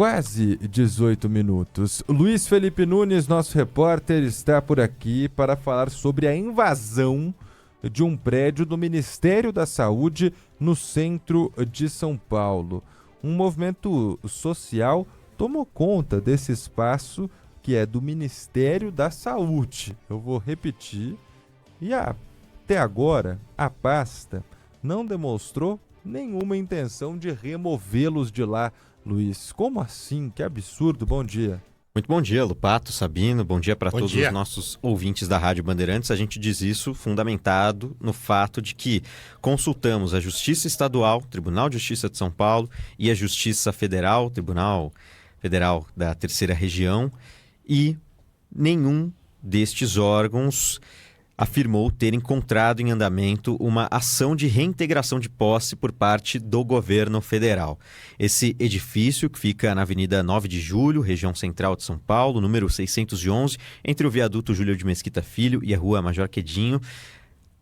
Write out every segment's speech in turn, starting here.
quase 18 minutos. Luiz Felipe Nunes, nosso repórter, está por aqui para falar sobre a invasão de um prédio do Ministério da Saúde no centro de São Paulo. Um movimento social tomou conta desse espaço que é do Ministério da Saúde. Eu vou repetir. E até agora, a pasta não demonstrou nenhuma intenção de removê-los de lá. Luiz, como assim? Que absurdo. Bom dia. Muito bom dia, Lupato, Sabino. Bom dia para todos os nossos ouvintes da Rádio Bandeirantes. A gente diz isso fundamentado no fato de que consultamos a Justiça Estadual, Tribunal de Justiça de São Paulo, e a Justiça Federal, Tribunal Federal da Terceira Região, e nenhum destes órgãos afirmou ter encontrado em andamento uma ação de reintegração de posse por parte do governo federal. Esse edifício, que fica na Avenida 9 de Julho, região central de São Paulo, número 611, entre o viaduto Júlio de Mesquita Filho e a rua Major Quedinho,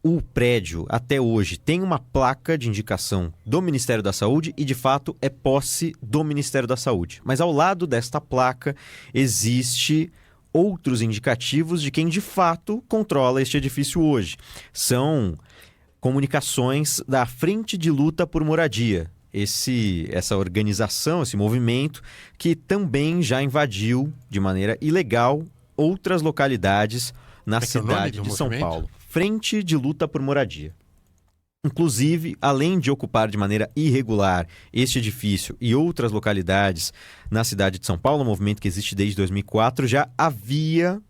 o prédio, até hoje, tem uma placa de indicação do Ministério da Saúde e, de fato, é posse do Ministério da Saúde. Mas ao lado desta placa existe outros indicativos de quem de fato controla este edifício hoje. São comunicações da Frente de Luta por Moradia, essa organização, esse movimento que também já invadiu de maneira ilegal outras localidades na cidade de São Paulo. Frente de Luta por Moradia. Inclusive, além de ocupar de maneira irregular este edifício e outras localidades na cidade de São Paulo, um movimento que existe desde 2004, já havia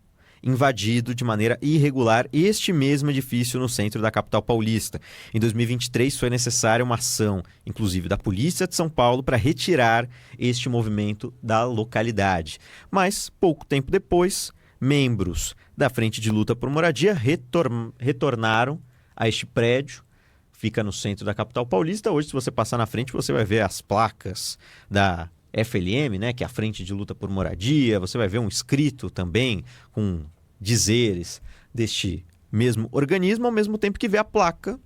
invadido de maneira irregular este mesmo edifício no centro da capital paulista. Em 2023 foi necessária uma ação, inclusive da Polícia de São Paulo, para retirar este movimento da localidade. Mas, pouco tempo depois, membros da Frente de Luta por Moradia retornaram a este prédio. Fica no centro da capital paulista. Hoje, se você passar na frente, você vai ver as placas da FLM, né, que é a Frente de Luta por Moradia. Você vai ver um escrito também com dizeres deste mesmo organismo, ao mesmo tempo que vê a placa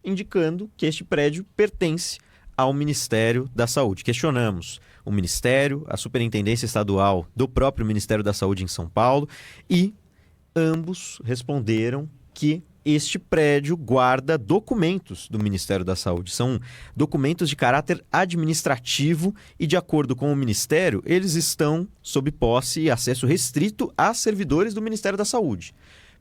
indicando que este prédio pertence ao Ministério da Saúde. Questionamos o Ministério, a Superintendência Estadual do próprio Ministério da Saúde em São Paulo, e ambos responderam que este prédio guarda documentos do Ministério da Saúde. São documentos de caráter administrativo e, de acordo com o Ministério, eles estão sob posse e acesso restrito a servidores do Ministério da Saúde.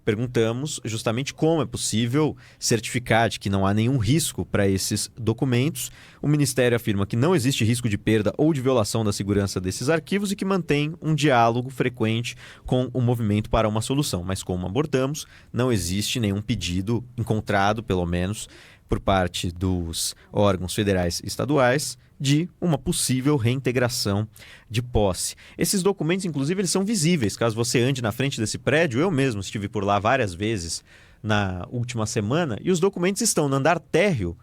Perguntamos justamente como é possível certificar de que não há nenhum risco para esses documentos. O Ministério afirma que não existe risco de perda ou de violação da segurança desses arquivos e que mantém um diálogo frequente com o movimento para uma solução. Mas, como abordamos, não existe nenhum pedido encontrado, pelo menos, por parte dos órgãos federais e estaduais, de uma possível reintegração de posse. Esses documentos, inclusive, eles são visíveis. Caso você ande na frente desse prédio, eu mesmo estive por lá várias vezes na última semana, e os documentos estão no andar térreo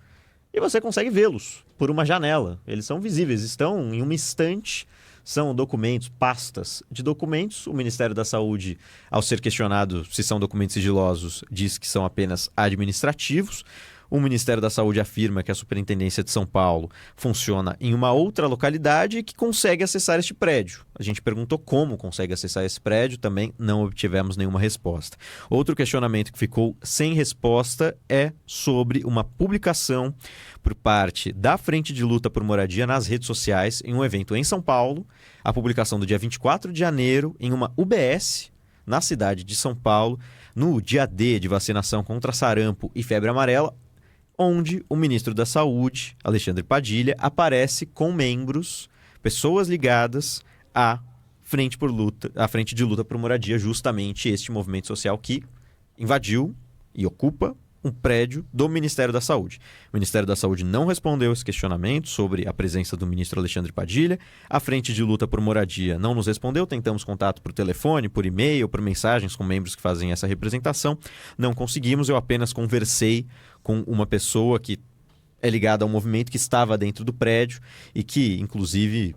e você consegue vê-los por uma janela. Eles são visíveis, estão em uma estante. São documentos, pastas de documentos. O Ministério da Saúde, ao ser questionado se são documentos sigilosos, diz que são apenas administrativos. O Ministério da Saúde afirma que a Superintendência de São Paulo funciona em uma outra localidade e que consegue acessar este prédio. A gente perguntou como consegue acessar esse prédio, também não obtivemos nenhuma resposta. Outro questionamento que ficou sem resposta é sobre uma publicação por parte da Frente de Luta por Moradia nas redes sociais em um evento em São Paulo. A publicação do dia 24 de janeiro em uma UBS na cidade de São Paulo, no dia D de vacinação contra sarampo e febre amarela, onde o ministro da Saúde, Alexandre Padilha, aparece com membros, pessoas ligadas à Frente de Luta por Moradia, justamente este movimento social que invadiu e ocupa um prédio do Ministério da Saúde. O Ministério da Saúde não respondeu esse questionamento sobre a presença do ministro Alexandre Padilha. A Frente de Luta por Moradia não nos respondeu. Tentamos contato por telefone, por e-mail, por mensagens com membros que fazem essa representação. Não conseguimos. Eu apenas conversei com uma pessoa que é ligada ao movimento, que estava dentro do prédio e que, inclusive,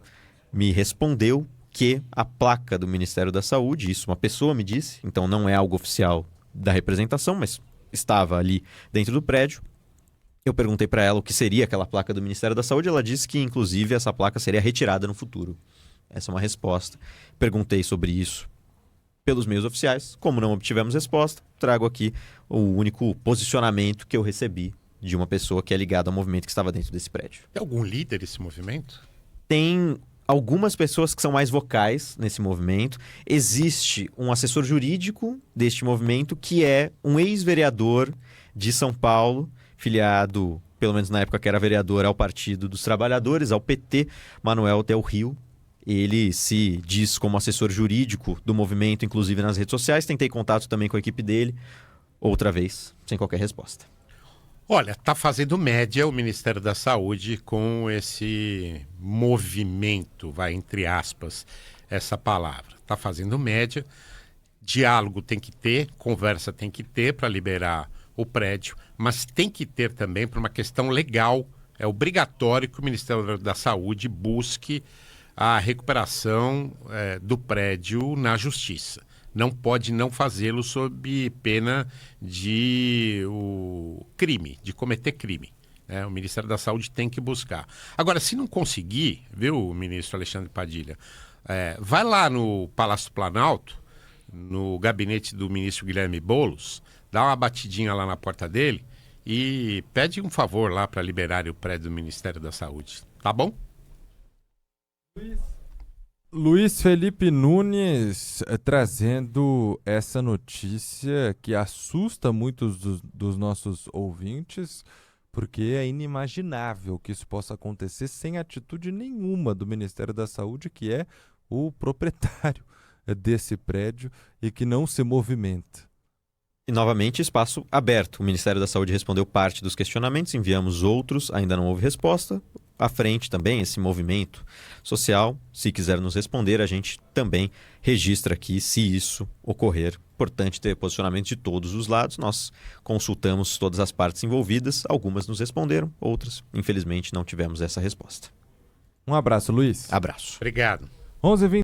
me respondeu que a placa do Ministério da Saúde, isso uma pessoa me disse, então não é algo oficial da representação, mas estava ali dentro do prédio. Eu perguntei para ela o que seria aquela placa do Ministério da Saúde. Ela disse que, inclusive, essa placa seria retirada no futuro. Essa é uma resposta. Perguntei sobre isso pelos meios oficiais. Como não obtivemos resposta, trago aqui o único posicionamento que eu recebi de uma pessoa que é ligada ao movimento que estava dentro desse prédio. Tem algum líder desse movimento? Tem algumas pessoas que são mais vocais nesse movimento. Existe um assessor jurídico deste movimento que é um ex-vereador de São Paulo, filiado, pelo menos na época que era vereador, ao Partido dos Trabalhadores, ao PT, Manuel Del Rio. Ele se diz como assessor jurídico do movimento, inclusive nas redes sociais. Tentei contato também com a equipe dele, outra vez, sem qualquer resposta. Olha, está fazendo média o Ministério da Saúde com esse movimento, vai entre aspas, essa palavra. Está fazendo média, diálogo tem que ter, conversa tem que ter para liberar o prédio, mas tem que ter também por uma questão legal. É obrigatório que o Ministério da Saúde busque a recuperação do prédio na Justiça. Não pode não fazê-lo sob pena de cometer crime. O Ministério da Saúde tem que buscar. Agora, se não conseguir, viu, ministro Alexandre Padilha, vai lá no Palácio Planalto, no gabinete do ministro Guilherme Boulos, dá uma batidinha lá na porta dele e pede um favor lá para liberar o prédio do Ministério da Saúde. Tá bom? Luiz Felipe Nunes trazendo essa notícia que assusta muitos dos nossos ouvintes, porque é inimaginável que isso possa acontecer sem atitude nenhuma do Ministério da Saúde, que é o proprietário desse prédio e que não se movimenta. E, novamente, espaço aberto. O Ministério da Saúde respondeu parte dos questionamentos, enviamos outros, ainda não houve resposta. À frente também, esse movimento social, se quiser nos responder, a gente também registra aqui se isso ocorrer. Importante ter posicionamento de todos os lados. Nós consultamos todas as partes envolvidas, algumas nos responderam, outras, infelizmente, não tivemos essa resposta. Um abraço, Luiz. Abraço. Obrigado. 11h20.